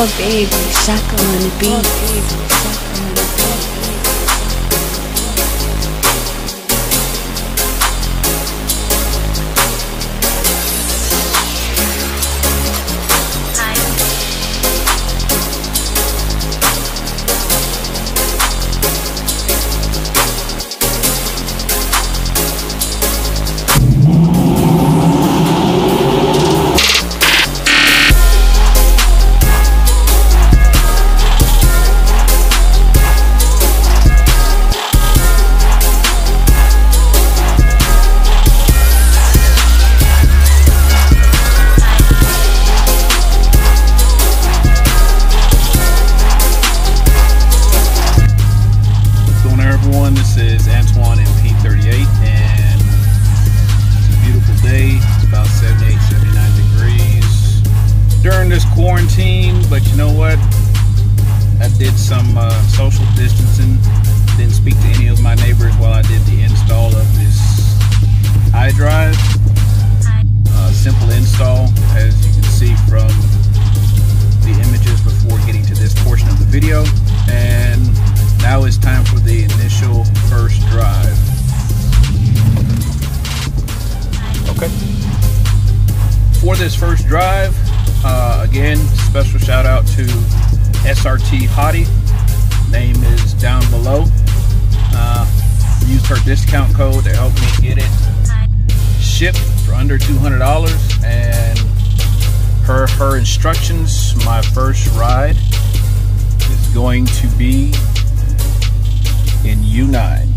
Oh baby, shaka on the beat. This is Antoine in P38, and it's a beautiful day. It's about 78, 79 degrees during this quarantine, but you know what? I did some social distancing. Didn't speak to any of my neighbors while I did the install of this iDrive. Simple install, as you can see from the images before getting to this portion of the video. And now it's time for the initial first drive. Okay. For this first drive, again, special shout out to SRT Hottie. Name is down below. Used her discount code to help me get it shipped for under $200. And her instructions, my first ride is going to be in U9.